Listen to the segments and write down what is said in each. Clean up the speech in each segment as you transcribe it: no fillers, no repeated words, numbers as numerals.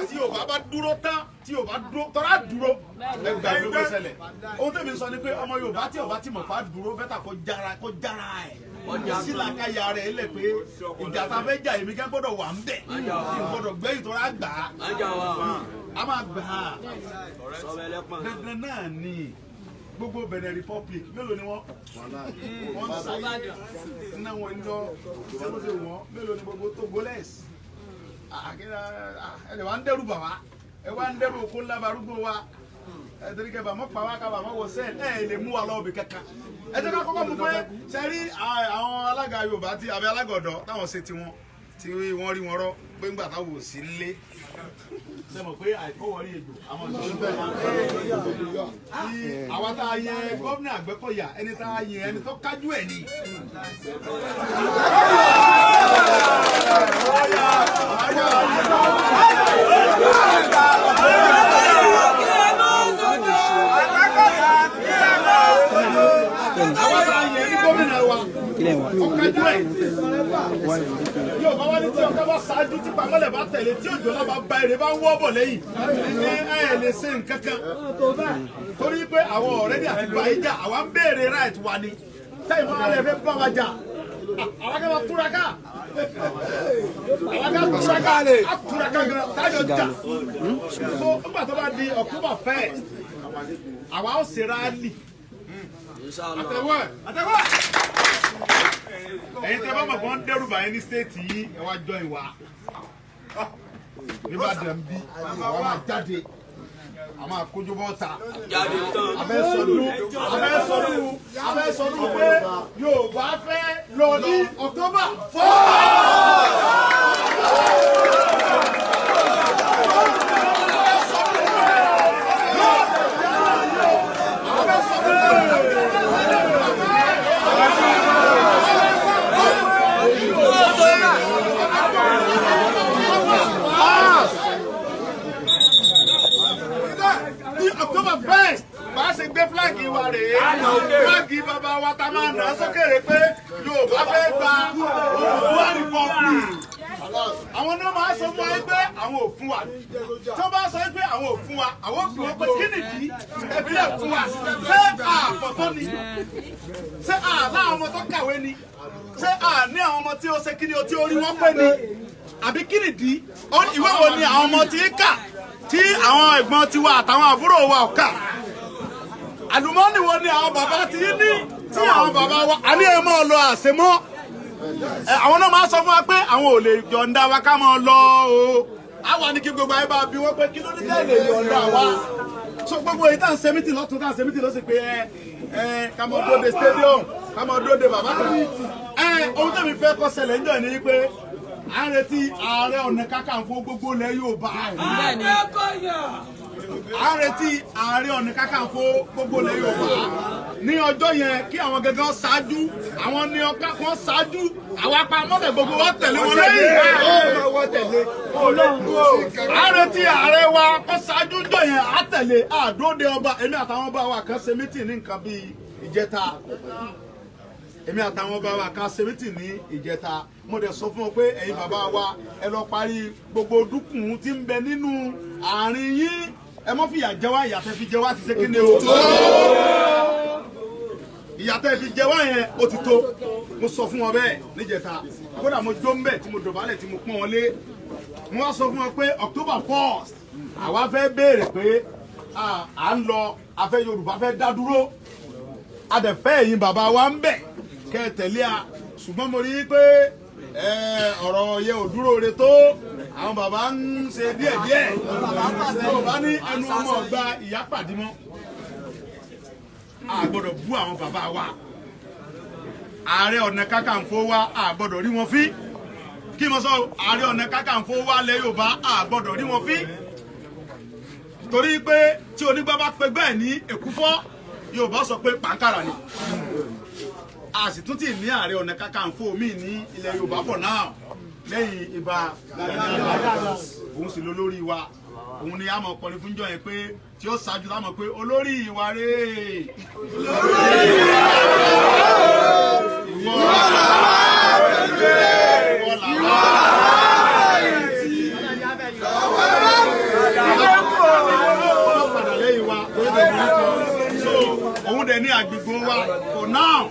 tí Yorùbá bá dúró tán tí Yorùbá dúró tọ́lá dúró ẹgbàá ló bó ṣẹlẹ̀ ohun tẹ̀mí sọ ni pé ọmọ Yorùbá tí ọba tí mọ̀ fà dúró bẹ́tà kó jára ẹ̀ sílàkàyà rẹ̀ lẹ̀ pé ìjà tá a fẹ́ jà èmi kẹ́ gbọ́dọ̀ wà ń bẹ̀ gbọ́dọ̀ gbẹ́yìn tó rà gbà á a máa gbà á dandan náà ni gbogbo Benin Republic mélòó ni wọ́n sáyé iná wọn ń lọ sẹ́kọ̀ọ́sẹ̀ wọn mélòó ni gbogbo Togolese ẹ̀ wá ń dẹ́rù bà wá ẹ̀ wá ń dẹ́rù okó ńlá barúgbó wa ẹ̀ torí kẹ́ bà mọ́ pa wá ká bà mọ́ wọ sẹ́ẹ̀ ẹ̀ lè mú wa lọ́wọ́ bí kankan ẹ jẹ́ ká kọ́kọ́ mú pé ṣe rí àwọn alága Yorùbá tí abẹ́ alága ọ̀dọ́ táwọn ṣe tiwọn tí wọ́n rí wọn rọ́ pé ńgbà táwọn ò sí lé ṣe mọ̀ pé àìkọ́wọ́rí ègbò àwọn ìṣòro bẹ́ẹ̀ tí àwa tá a yẹ gómìnà Àgbẹ̀kọ̀yà ẹni tá a yẹ ẹni tó kájú ẹ̀ ni. Yóò bá wá ní tí ọkọ bá ṣáájú tí pamọ́lẹ̀ bá tẹ̀lé tí òjò náà bá ba èrè bá ń wọ́ bọ̀ lẹ́yìn ẹ lè ṣe nǹkan kan torí pé àwọn ọ̀rẹ́dì àti bàyíjà àwa ń béèrè right wa ni táyì máa lè fẹ́ bá wa jà àwa kẹ́ máa túraká á túraká gan táyọ̀ jà so nígbà tó bá di October 1st àwa ó ṣe rálì àtẹ̀wọ́ ẹ̀yin tẹ́ bá mọ̀ kàn dẹ́rù báyìí ní stéètì yìí ẹ wá jọ ìwà Ìbàdàn bí àwọn máa jáde a máa kójú bọ́ta abẹ́sọdún pé Yorùbá fẹ́ lọ ní October 4. October 1st bá ṣe gbé fúláàgì wa rèé fúláàgì bàbá wa ta máa nà sókèrè pé Yorùbá fẹ́ gba Oòduà Republic. Àwọn náà máa sọ fún wa pé àwọn ò fún wa tó bá sọ pé àwọn ò fún wa àwọn òfin wọn pé kí nìdí ẹbílẹ̀ fún wa ṣé àpọ̀tọ́ ni ṣé láwọn ọmọ tó kàwé ni ṣé ní àwọn ọmọ tí ó ṣe kí ni o tí ó rí wọn pé ni àbí kí nìdí ìwé wo ni àwọn ọmọ tí ń kà tí àwọn ẹ̀gbọ́n tiwa àtàwọn àbúrò wa ò kà àlùmọ́ọ́nì wo ni àwọn bàbá ti ní tí àwọn bàbá wa àní ẹ̀ máa lọ àṣemọ́ àwọn náà máa sọ fún wa pé àwọn ò lè yọ̀ǹda wa ká máa lọ o àwa ní kí gbogbo ayé bá bí wọ́n pé kí ló ní tẹ́ lè yọ̀ǹda wa so gbogbo èyí tá à ń ṣe mítì lọ́tún tá à ń ṣe mítì lọ́sìn pé ká máa dóde stadium ká máa dóde bàbá kan ohun tẹ́mi fẹ́ kọ́ ṣẹlẹ̀ ń jọ ní pé à ń retí Ààrẹ Ọ̀nà Kakanfò gbogbo ilẹ̀ Yorùbá à ń retí Ààrẹ Ọ̀nà Kakanfò gbogbo ilẹ̀ Yorùbá ní ọjọ́ yẹn kí àwọn gẹ́gẹ́ ṣáájú àwọn ní ọkà kan ṣáájú àwọn apamọ́lẹ̀ gbogbo wa tẹ̀lé wọn lẹ́yìn à ń retí ààrẹ wa kó ṣáájú jọ yẹn á tẹ̀lé àdóde ọba èmi àtàwọn ọba wa kan ṣe mítì ní nǹkan bíi ìjẹta èmi àtàwọn ọba wa kan ṣe mítì ní ìjẹta mo dẹ̀ sọ fún ọ pé ẹ̀yin bàbá wa ẹ lọ parí gbogbo dúkùn tí ń bẹ nínú àárín yín ẹ mọ́ fìyà jẹ wá ìyàtẹ̀ fi jẹ wá ti ṣe kí ni o ìyàtẹ̀ fi jẹ wá yẹn ó ti tó mo sọ fún wọn bẹ́ẹ̀ níjẹta kódà mo jó ń bẹ̀ tí mo dọ̀bálẹ̀ tí mo pọ́n wọn lé mo wá sọ fún wọn pé October 1st àwa fẹ́ béèrè pé à ń lọ afẹ́ Yorùbá fẹ́ dá dúró a dẹ̀ fẹ́ ẹ̀yin bàbá wa ń bẹ̀ kẹ́ ẹ tẹ̀lé a ṣùgbọ́n mo rí i pé ọ̀rọ̀ yẹ ò dúró re tó àwọn bàbá ń ṣe díẹ̀díẹ̀ bàbá ní ẹnu ọmọ ọgbà ìyá pàdé mọ́ a gbọ́dọ̀ bú àwọn bàbá wa Ààrẹ Ọ̀nà Kakanfò wa a gbọ́dọ̀ rí wọn fín kí mo sọ Ààrẹ Ọ̀nà Kakanfò wa lẹ Yorùbá a gbọ́dọ̀ rí wọn fín torí pé tí onígbà bá pẹ bẹ́ẹ̀ ní èkúfọ́ Yorùbá sọ pé pàǹkàrà ni a sì tún ti ní Ààrẹ Ọ̀nà Kakanfò míì ní ilẹ̀ Yorùbá for now lẹ́yìn Ìbà òun sì ló lórí wa òun ni a mọ̀ pọ̀lì fún jọ yẹn pé tí ó ṣáájú lámọ̀ pé olórí ìwà rẹ̀ ìwọ làwọn ní agbègbè wa for now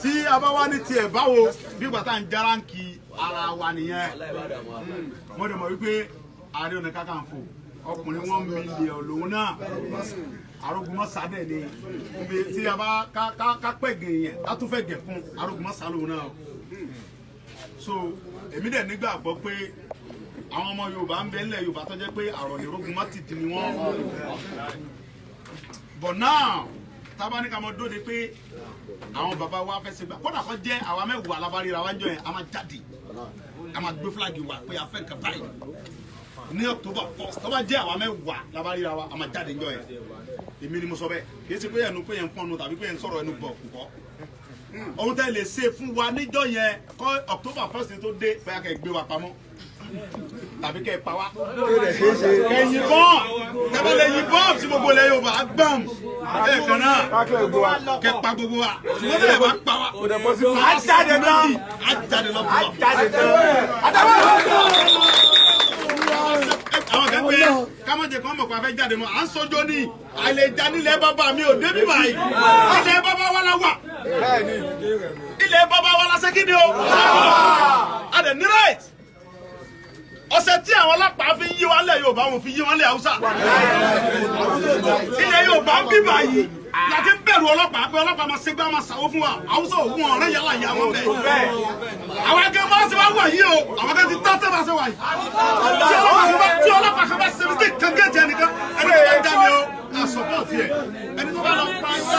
tí a bá wá ní tiẹ̀ báwo bí gbàtà ń járáǹkì ara wa nìyẹn mo dẹ̀ mọ̀ wípé Ààrẹ Ọ̀nà Kakanfò ọkùnrin 1 million lòun náà Arógunmọ́sá dẹ̀ ni ibi tí a bá ká pẹ̀gẹ̀ yẹn ká tún fẹ́ gẹ̀ fún Arógunmọ́sá lòun náà so èmi dẹ̀ nígbàgbọ́ pé àwọn ọmọ Yorùbá ń bẹ nílẹ̀ Yorùbá tó jẹ́ pé àròlé Arógunmọ́tìtì ni wọ́n but now tábà ní ká mọ dóde pé àwọn bàbá wa fẹ́ ṣe gbà kódà kó jẹ́ àwa mẹ́wàá alábáríra wa ń jọ yẹn a máa jáde a máa gbé fúlàgì wa pé a fẹ́ nǹkan báyìí ní October 1st tó bá jẹ́ àwa mẹ́wàá alábáríra wa a máa jáde ń jọ yẹn èmi ni mo sọ bẹ́ẹ̀ kì í ṣe pé ẹnu pé yẹn ń fọ́nu tàbí pé yẹn ń sọ̀rọ̀ ẹnu bọ̀ kúkọ́ ohun tẹ́ lè ṣe fún wa níjọ́ yẹn kọ́ October 1st tó dé bóyá kẹ́ gbé wa pamọ́ tàbí kẹ́ pa wá kẹ́yìn bọ́ọ̀ tẹ́bá lè yìn bọ́ọ̀ tí gbogbo ilẹ̀ Yorùbá gbàm ẹ̀ẹ̀kan náà kẹ́ pa gbogbo wa ṣùgbọ́n tẹ́lẹ̀ bá pa wá àjáde náà àwọn kan pé kámọ́jẹ kan mọ̀ pé a fẹ́ jáde mọ́ à ń sọjọ́ ní àlejò nílẹ̀ bàbá mi ò débi báyìí ilẹ̀ bàbá wa la wà ilẹ̀ bàbá wa la ṣe kí ni o adẹ̀ ní right ọ̀sẹ̀ tí àwọn ọlọ́pàá fi yí wọn lẹ̀ Yorùbá wọn fi yí wọn lẹ̀ Haúsá ilẹ̀ Yorùbá ń bí báyìí láti bẹ̀rù ọlọ́pàá pé ọlọ́pàá máa ṣe gbá máa ṣàwó fún wa Haúsá ògùn ọ̀rẹ́ yàrá ìyá wọn bẹ̀ àwọn akẹ́ máa ṣe wá wà yìí o àwọn akẹ́ ti tá tẹ́ máa ṣe wà yìí tí ọlọ́pàá kan bá ṣe fi kan géètì ẹnìkan ẹni tó bá já mi o à sọ́pọ̀tì ẹ̀ ẹni tó bá lọ pa ẹgbẹ́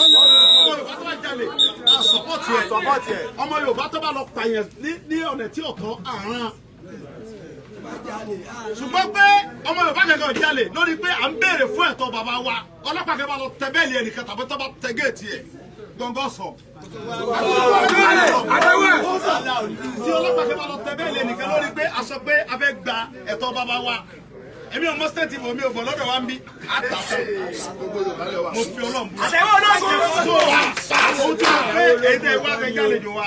ọmọ Yorùbá tó bá jalè à sọ́pọ̀tì ẹ̀ ọmọ Yorùbá tó bá lọ pààyàn ní ọ̀nà tí ọ̀tọ̀ àrán ṣùgbọ́n pé ọmọ Yorùbá kankan jalè lórí pé à ń béèrè fún ẹ̀tọ́ bàbá wa ọlọ́pàá kan bá lọ tẹ bẹ́ẹ̀lì ẹnìkan tàbí tó bá tẹ géètì ẹ̀ gbọ̀ngàn sọ. tí ọlọ́pàá kan bá lọ tẹ bẹ́ẹ̀lì ẹnìkan lórí pé a sọ pé a fẹ́ gba ẹ̀tọ́ bàbá wa èmi ọmọ stéètì mi ò bọ̀ lọ́dọ̀ wa ń bí àtàfẹ́ mo fi Ọlọ́run bú. àtẹ̀wọ́ náà ṣe é sọ wa ohun tí mo fẹ́ èyí tẹ́ wá fẹ́ jálejò wa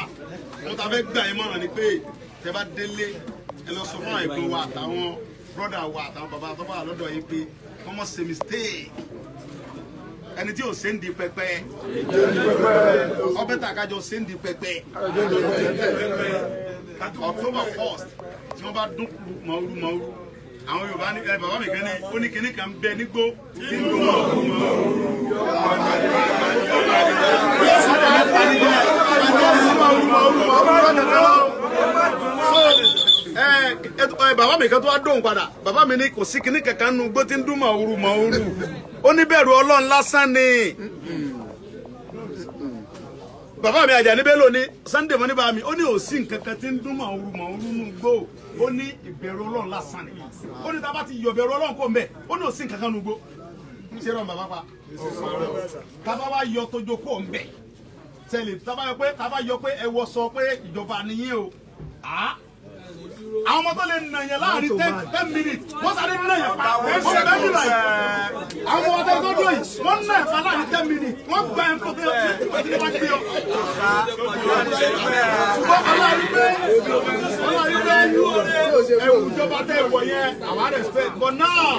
mo ta fẹ́ gbà yín mọ̀ràn ni pé tẹ́ bá délé ẹ lọ sọ fún àwọn ẹ̀gbọ́n wa àtàwọn brọ́dà wa àtàwọn bàbá tó bá wà lọ́dọ̀ yín pé wọ́n mọ̀ ṣe mistake ẹni tí ò ṣe ń di pẹpẹ ọbẹ̀ tà kájọ ṣe ń di pẹpẹ October 1st tí wọ́n bá dún mọ̀ọ́rú àwọn Yorùbá ní bàbá mi kan ní ó ní kinní kan bẹ nígbó tí ń dún mọ̀ọ́rú bàbá mi kan tó wá dóhùn padà bàbá mi ní kò sí kinní kankan nu gbó tí ń dún mọ̀ọ́rú ó ní bẹ̀rù Ọlọ́run lásán ni bàbá mi Àjàní Bello ní Sunday mọ́ ní bàbá mi ó ní òsì nǹkan kan tí ń dún mọ̀ọ́rú nù gbó ó ní ìbẹ̀rù Ọlọ́run lásán ni ó ní tá bá ti yọ bẹ̀rù Ọlọ́run kó mbẹ̀ ó ní òsì nǹkan kan nù gbó ṣé rọ bàbá pa tá bá wá yọ tójó kó mbẹ̀ tẹ́lẹ̀ tá bá yọ pé ẹ wọ sọ pé ìjọba nìyẹn o àwọn ọmọ tó lè nà yẹn láàrin 10 minutes wọ́n sáré nà yẹn pa wọ́n bẹ́ẹ̀ bí báyìí àwọn ọmọ tó dúró yìí wọ́n nà yẹn pa láàrin 10 minutes wọ́n gba ẹ̀ kó tẹ́lẹ̀ tí wọ́n ti wá gbé ọ. ṣùgbọ́n ọlọ́run ẹ̀wù ìjọba tẹ̀ wọ̀ yẹn àwa respect but now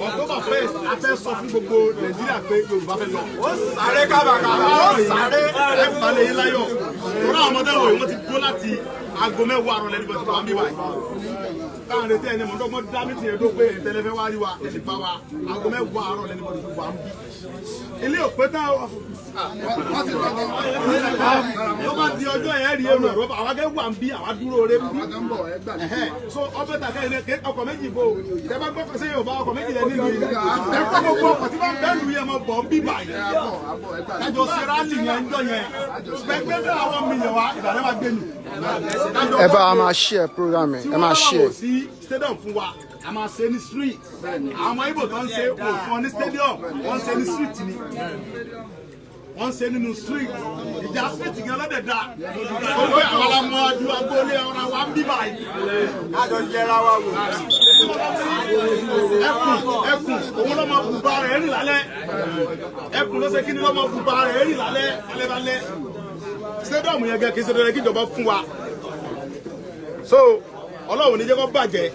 October 1st a fẹ́ sọ fún gbogbo Nàìjíríà pé Yorùbá fẹ́ lọ. ó sáré kábàkàbà ó sáré ẹ̀ balẹ̀ yín láyọ̀ ọ̀rọ̀ àwọn ọmọdé wọ̀nyí wọ́n ti dúró láti aago mẹ́wàá àrọ̀ lẹ́nu bọ̀dọ̀ wà ń bí wáyé káwọn retí ẹni mọ̀ọ́dọ́gbọ́n dámì tí èdò pé ìtẹ́lẹ́fẹ́ wá rí wa èsì pa wa aago mẹ́wàá àrọ̀ lẹ́nu bọ̀dọ̀ wà ń bí ilé òpé tán ó bá di ọjọ́ yẹn rí èrò ẹ̀rọ àwọn akẹ́ wà ń bí àwa dúró rẹ ń bí so ọbẹ̀ tàkẹ́ ilé ọkọ̀ méjì bò tẹ́bá gbọ́ sí Yorùbá ọkọ̀ méjì lẹ́ nínú ilé ẹ̀kọ́ gbogbo ọkọ̀ tí wọ́n bẹ́ẹ̀ lu yẹn mọ̀ bọ̀ ń bí báyìí kájọ sẹ́ráàlì yẹn ń jọ yẹn gbẹgbẹ́ àwọn mílíọ̀n wa Ìbàdàn máa gbé nù. ẹ bá a máa share program ẹ máa share. sí stadium fún wa a máa ṣe ní street àwọn Ìgbò tó ń ṣe òfin ní stadium wọ́n ń ṣe ní street ni wọ́n ń ṣe nínú street ìjà street gan lọ́dẹ̀ dá olùkọ́ àwọn ọmọ ọdún agbóolé ọ̀rọ̀ wa ń bí báyìí. àjọ jẹra wa wò. ẹkùn òun ló máa bùbá rẹ̀ rìn lálẹ́ ẹkùn ló ṣe kí ni ló máa bùbá rẹ̀ rìn lálẹ́ stadium yẹn gẹ kì í ṣe dandan kí ìjọba fún wa so Ọlọ́run ní jẹ́ kó bàjẹ́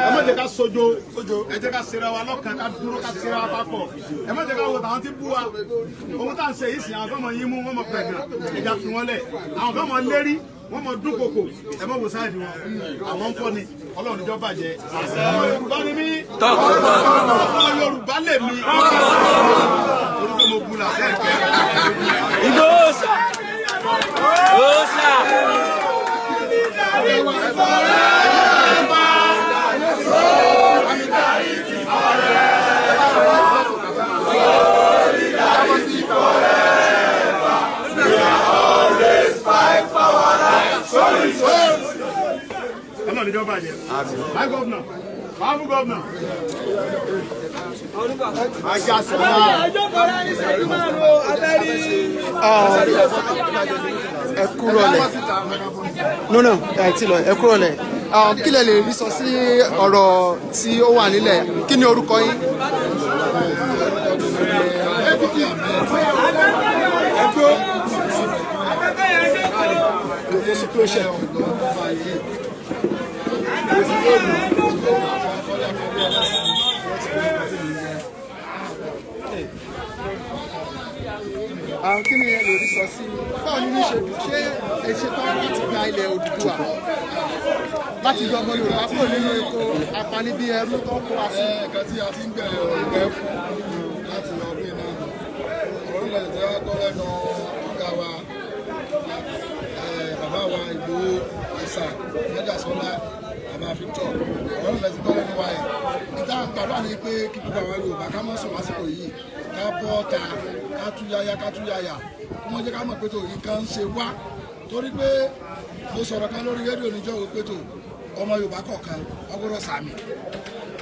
ẹ má jẹ́ ká sojo ẹ jẹ́ ká ṣera wa lọ́kàn ká dúró ká ṣera wa papọ̀ ẹ má jẹ́ ká wo tàwọn tí bú wa ohun tá à ń ṣe yìí sìn àwọn kan mọ yín mú wọn mọ pẹ̀gàn ẹja fi wọn lẹ̀ àwọn kan mọ lérí wọn mọ dúnkokò ẹ má wo sáàdì wọn àwọn ń fọ́ ni Ọlọ́run níjọ́ bàjẹ́ ọmọ Yorùbá ni mí ọmọ Yorùbá lè mí orúkọ mo bu làṣẹ ìfẹ́. Ìgbòho Osa. My governor, Babu governor. Ẹ kúrọ̀lẹ́. No, ẹ ti lọ, ẹ kúrọ̀lẹ́. Kí lẹ lè rí sọ sí ọ̀rọ̀ tí ó wà nílẹ̀? Kí ni orúkọ yín? Kí ni ẹ lè rí sọ sí? Báwo ni ní ṣe ẹ ṣe tán láti gba ilẹ̀ Odùduwà láti yọ ọmọ Yorùbá kúrò nínú eko apani bí ẹrú tó kó wa sí? Ẹ̀ka tí a ti ń bẹ̀rẹ̀ ọ̀gbẹ́ fún láti lọ bí náà. Orílẹ̀ èdè wa gbọ́ lẹ́nu ọ̀gá wa, bàbá wa Ìgbòho Ìsà, Májàsọ́lá, bàbá Victor. Orílẹ̀ èdè gbọ́ lẹ́nu wa ẹ̀. Ìta gbàdúrà ní pé kí gbogbo àwọn Yorùbá ká mọ̀ sùn lásìkò yìí, ká bọ́ ta, ká túyáyá, kí wọ́n jẹ́ ká mọ̀ pé tó yìí kan ń ṣe wá. Torí pé mo sọ̀rọ̀ kan lórí rédíò níjọ́ wo pé tó ọmọ Yorùbá kọ̀ọ̀kan ọgbọ́dọ̀ sàmì.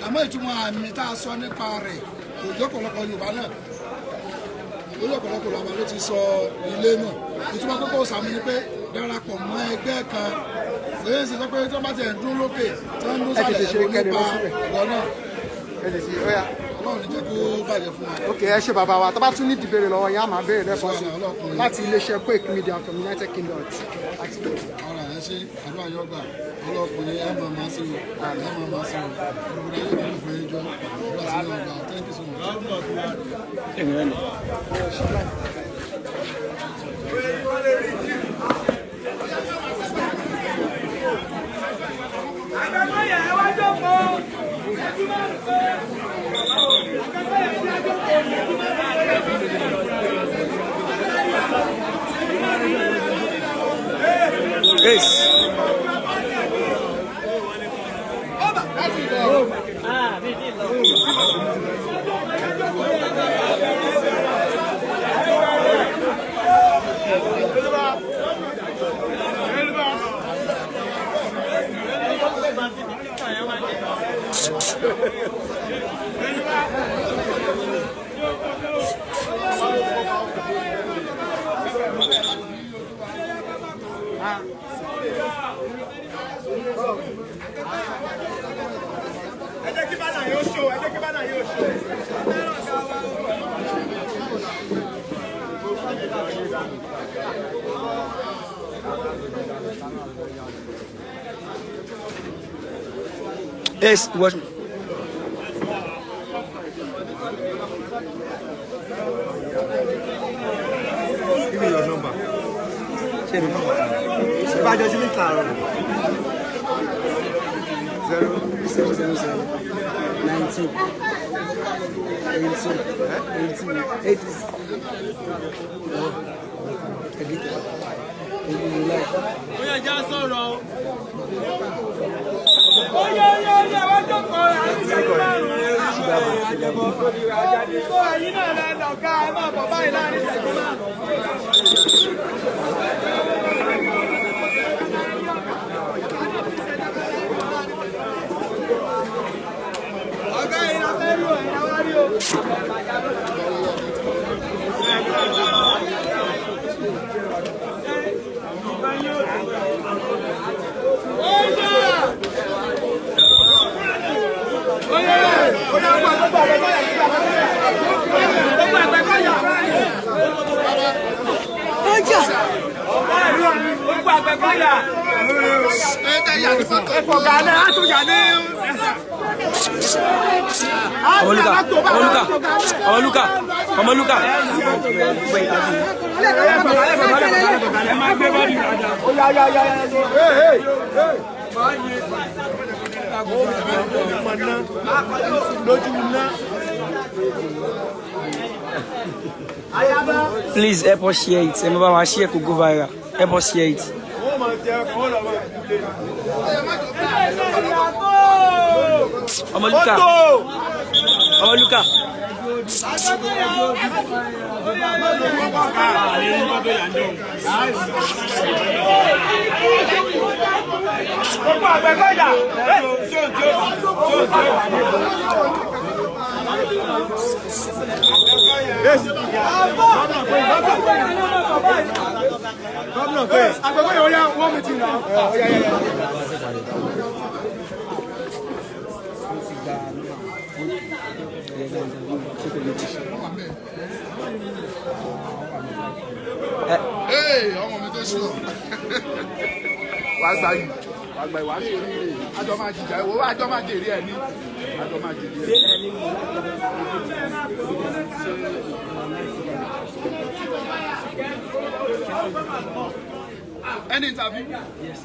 Àmọ́ ìtumọ̀ àmì tá a sọ nípa rẹ̀ kò jẹ́ ọ̀pọ̀lọpọ̀ Yorùbá náà. Lórí ọ̀pọ̀lọpọ̀ Yorùbá ló ti sọ ilé náà. Ìtumọ̀ pé kò sàmì ni pé darapọ̀ mọ́ ẹgbẹ́ kan. Lẹ́yìn sí sọ pé tí wọ́n bá ti ẹ̀ ń dún lókè tí wọ́n ń dún sálẹ̀ ẹ̀rọ nípa ọ̀gọ́ náà. Ọlọ́run jẹ́ kó bàjẹ́ fún wa. Ok, ẹ ṣe bàbá wa, tó bá tún ní ìdìbèrè lọ́wọ́ yín á máa béèrè lẹ́kọ̀ọ́ sí láti iléeṣẹ́ Quake Media from United Kingdom àti Ọ̀rọ̀ ẹ̀ ṣe àdúrà yóò gbà ọlọ́kùnrin ẹ̀ máa sí o ọ̀rọ̀ ayé mi fẹ́ jọ ọ̀rọ̀ sí ọ̀gbà thank you so Yes, watch me. Give me your number. Ṣé mi náà? Bá a jọ sí ní kàrọ̀. 070 19 Oya já sọ̀rọ̀ o. Oya wọ́n jókòó rẹ̀ àti ìṣẹ́jú márùn-ún. Kó ẹ̀yin náà lẹ lọ̀gá ẹ máa bọ̀ báyìí láàrin ìṣẹ́jú márùn-ún. Ọ̀gá yìí la fẹ́ lò ẹ̀yà wá rí o. Ọjà. Please help us share it. Remember, my share could go viral. Help us share it. Omaluka. ọmọ mi tó ṣùọ wàá gbà yìí wàá gbà yìí wàá ṣe oríire àjọ máa jìjà ìwọ àjọ máa jèrè ẹ ní àjọ máa jèrè ẹ. Any interview? Yes.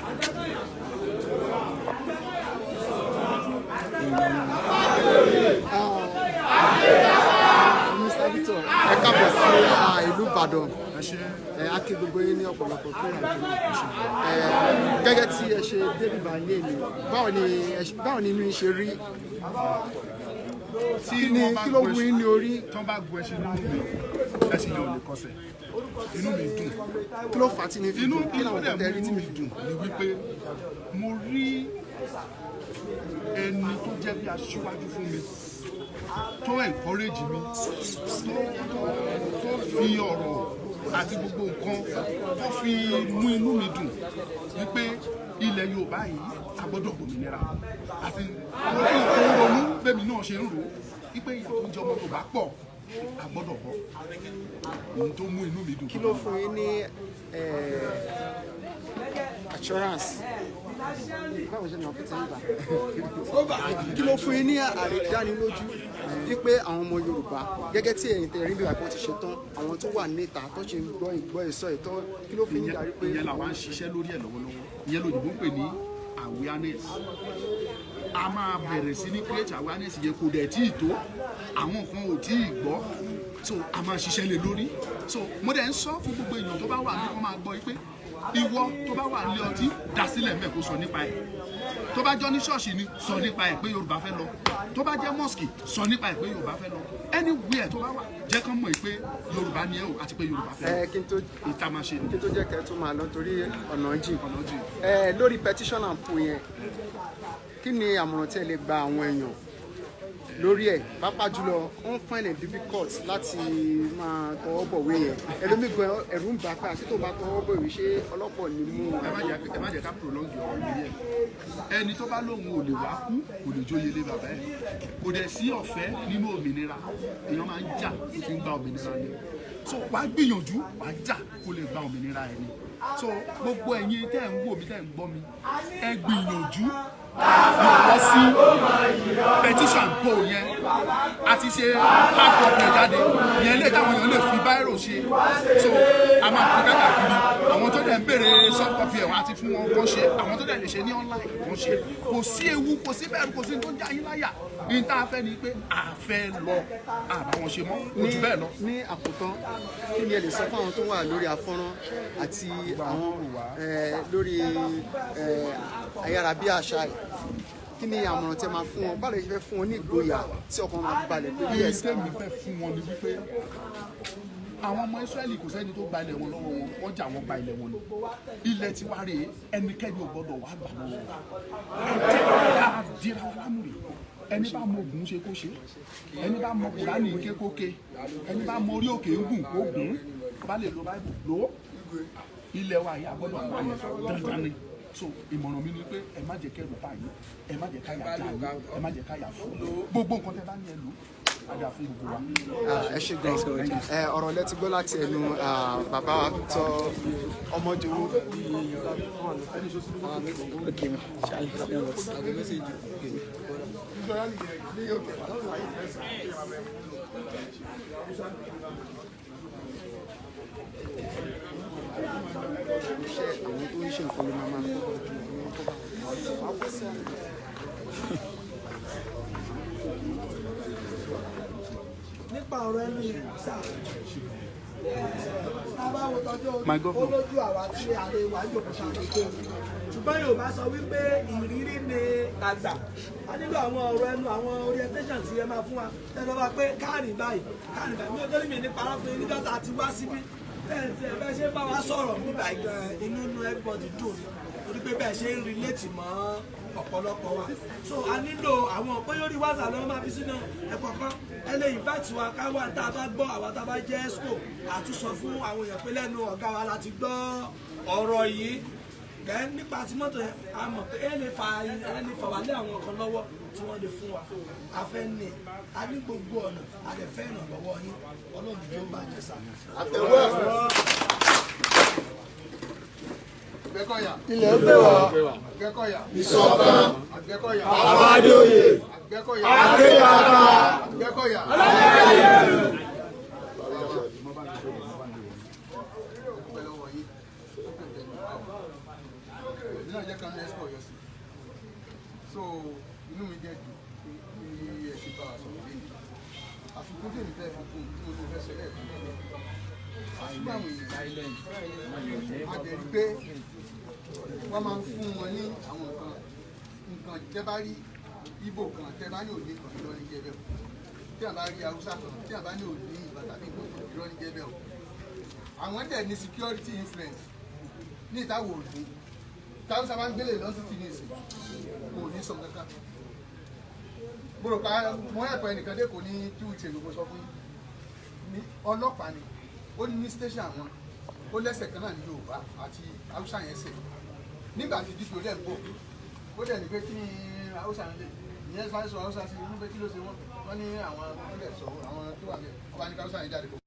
Mr. Victor, ẹ káàbọ̀ sí ìlú Ìbàdàn. A kí gbogbo yín ní ọ̀pọ̀lọpọ̀ fún ìrìnàjò náà. Gẹ́gẹ́ tí ẹ ṣe débì bá lé mi, báwo ni inú ṣe rí? Kí ló wú yín ní orí? Tí wọ́n bá gun ẹṣin nínú mi, ẹṣin yẹn ò lè kọsẹ̀. Inú mi dùn. Kí ló fà á tí ní fi dùn? Kí làwọn dẹ̀ ọ̀tẹ̀ rí tí mú mi mi fi dùn dùn? ni wípé mo rí ẹni tó jẹ́ bí aṣíwájú fún mi tó encourage mi tó fi ọ̀rọ̀ àti gbogbo nǹkan tó fi mú inú mi dùn wípé ilẹ̀ Yorùbá yìí a gbọ́dọ̀ gbòmìnira àti orí nǹkan ronú bẹ́ẹ̀ mi náà ṣe ń rò wípé ìyà tó ń jẹ ọmọ Yorùbá pọ̀ a gbọ́dọ̀ bọ́ ohun tó mú inú mi dùn. Kí ló fún yín ní assurance? Báwo ṣe ní ọ̀pẹ tí ń bà? Kí ló fún yín ní àrídánilójú wípé àwọn ọmọ Yorùbá gẹ́gẹ́ tí ẹ̀yin tẹ̀rí bí wàá ti ṣe tán àwọn tó wà níta tó ṣe ń gbọ́ ìgbọ́ ìsọ ìtọ́ kí ló fún yín darí pé. Ìyẹn làwọn ń ṣiṣẹ́ lórí ẹ̀ lọ́wọ́lọ́wọ́ ìyẹn lóyìnbó ń pè ní awareness. A máa bẹ̀rẹ̀ sí ní create awareness yẹn kò dẹ̀ tí ì tó àwọn nǹkan ò tí ì gbọ́ so a máa ṣiṣẹ́ lé lórí so mo dẹ̀ ń sọ fún gbogbo èèyàn tó bá wà ní kó máa gbọ́ pé ìwọ tó bá wà nílé ọtí dá sílẹ̀ mẹ́ kó sọ nípa ẹ̀ tó bá jọ ní ṣọ́ọ̀ṣì ni sọ nípa ẹ̀ pé Yorùbá fẹ́ lọ tó bá jẹ́ mosque sọ nípa ẹ̀ pé Yorùbá fẹ́ lọ anywhere tó bá wà jẹ́ kán mọ̀ pé Yorùbá ni ẹ̀ o àti pé Yorùbá fẹ́ lọ kí n tó ìta máa ṣe ni. kí n tó jẹ́ kẹ́ tó máa lọ torí ọ̀nà jìn lórí petition and poll yẹn kí ni àmọ̀ràn tí ẹ lè gba àwọn èèyàn lórí ẹ̀ pàápàá jùlọ wọ́n find it difficult láti máa tọwọ́ bọ̀wé yẹn ẹlòmíì gan ẹ̀rù ń bà pé àti tó bá tọwọ́ bọ̀wé ṣé ọlọ́pọ̀ ní mú un. ẹ má jẹ́ ká prolong ọ̀rọ̀ lórí ẹ̀ ẹni tó bá lóun ò lè wá kú kò lè jóye lé bàbá ẹ̀ kò dẹ̀ sí ọ̀fẹ́ nínú òmìnira èèyàn máa ń jà tó fi ń gba òmìnira ni so wàá gbìyànjú wàá jà kó lè gba òmìnira ẹ̀ ni so gbogbo ẹ̀yin tẹ́ ń wò mí tẹ́ ń gbọ́ mi ẹ gbìyànjú lọ sí petition poll yẹn àti ṣe hard copy jáde yẹn lè táwọn èèyàn lè fi báírò ṣe so a máa fi káàkiri àwọn tó dẹ̀ ń béèrè soft copy ẹ̀ wọ́n àti fún wọn kàn ṣe àwọn tó dẹ̀ lè ṣe ní online kàn ṣe kò sí ewu kò sí bẹ̀rù kò sí tó ń já yín láyà ní tá a fẹ́ ni pé a fẹ́ lọ àbáwọn ṣe mọ́ ojú bẹ́ẹ̀ lọ. ní àkótán kí ni ẹ lè sọ fún àwọn tó wà lórí afọ́nrán àti àwọn lórí ayárabíàṣá ẹ̀ kí ni àmọ̀ràn tẹ́ máa fún wọn báwo lè ṣe fẹ́ fún wọn ní ìgboyà tí ọkàn máa fi balẹ̀ pé bí ẹsẹ̀ mi fẹ́ fún wọn ni wípé àwọn ọmọ Ísírẹ́lì kò sẹ́ni tó gba ilẹ̀ wọn lọ́wọ́ wọn wọ́n jà wọ́n gba ilẹ̀ wọn ni ilẹ̀ tí wàá rèé ẹnikẹ́ni ò gbọ́dọ̀ wàá gbà lọ́wọ́ ká dira wọn lámùrè ẹni bá mọ Ògún ṣe kó ṣe ẹni bá mọ Kùránì ké kó ké ẹni bá mọ orí òkè ń gùn kó gùn bá lè lo báìbù lò ó ilẹ̀ wa yìí àgbọ́dọ̀ wà yẹn dandan ni so ìmọ̀ràn mi ni pé ẹ má jẹ́ kẹ́rù báyìí ẹ má jẹ́ káyà já yín ẹ má jẹ́ káyà fún gbogbo nǹkan tẹ́ bá ní ẹ lò àdá fún gbogbo wa. Ẹ ṣé gan ọ̀rọ̀ lẹ ti gbọ́ láti ẹnu bàbá Victor Ọmọdéwó. Okay, Charlie, Iṣẹ́ àwọn tó ń ṣe nǹkan ló máa kọ́ nípa ọ̀rọ̀ ẹnu ìsà tábàwò tọ́jú olójú àwa tí ààrẹ wà ń jòkó ṣàkóso ṣùgbọ́n Yorùbá sọ wípé ìrírí ni àgbà a nílò àwọn ọ̀rọ̀ ẹnu àwọn orientation tí ẹ máa fún wa tẹ́lẹ̀ bá pé káàrin báyìí mi ò tẹ́lẹ̀ mi ní parọ́ fún yín nígbà tá a ti wá síbí bẹ́ẹ̀ ṣe bá wa sọ̀rọ̀ nígbà inú everybody dùn torí pé bẹ́ẹ̀ ṣe ń relate mọ́ ọ̀pọ̀lọpọ̀ wa so a nílò àwọn bóyórí wáṣà lọ́wọ́ máa fi sínú ẹ̀kọ́ kan ẹlẹ́ invite wa káwá tá a bá gbọ́ àwa tá a bá jẹ́ expo àtúnṣọ fún àwọn èèyàn pé lẹ́nu ọ̀gá wa láti gbọ́ ọ̀rọ̀ yìí gẹ́gẹ́ nípa tí mọ́tò yẹn a mọ̀ pé ẹ lè fà wá lé àwọn kan lọ́wọ́ tí wọ́n lè fún wa a fẹ́ ní a ní gbogbo ọ̀nà a lè fẹ́ ìrànlọ́wọ́ yín Ọlọ́run yóò bàjẹ́ sá. Àgbẹ̀kọ̀yà. Ilẹ̀ ẹgbẹ́ wa. Àgbẹ̀kọ̀yà. Ìṣọ̀kan. Àgbẹ̀kọ̀yà. Àbádòye. Àgbẹ̀kọ̀yà. Àgbẹ̀yàká. Àgbẹ̀kọ̀yà. So inú mi jẹ́ jù ní ẹ̀sìn bá a sọ̀rọ̀ lẹ́yìn. Àfikún tí èmi fẹ́ fi kún tí mo ti fẹ́ ṣẹlẹ̀ fún mi. Àṣìgbà àwọn èèyàn àdẹ̀rí pé wọ́n máa ń fún wọn ní àwọn nǹkan tẹ́ bá rí Ìgbò kan tẹ́ bá ní òní kan irọ́ ní jẹ́bẹ̀ o tí a bá rí Haúsá kan tí a bá ní òní ìbàdàn tàbí ìgbòho irọ́ ní jẹ́bẹ̀ o àwọn dẹ̀ ní security influence ní ìtawọ̀ òní táwùsá máa ń gbélé lọ́sítì ní ìsìn kò ní sọ kankan mo rò pa wọ́n ẹ̀pọ̀ ẹnìkan dé kò ní 2 weeks ago sọ fún ní ọlọ́pàá ni ó ní station àwọn ó lẹ́sẹ̀ kan náà ní Yorùbá àti Haúsá yẹn sẹ̀ nígbà tí dípò dẹ̀ ń bọ̀ ó dẹ̀ ní pé kí ni Haúsá ń lè ìyẹn sáré sọ Haúsá sí inú pé kí ló ṣe wọ́n ní àwọn ọmọdé sọ àwọn tó wà ní ọba ní Haúsá yẹn jáde.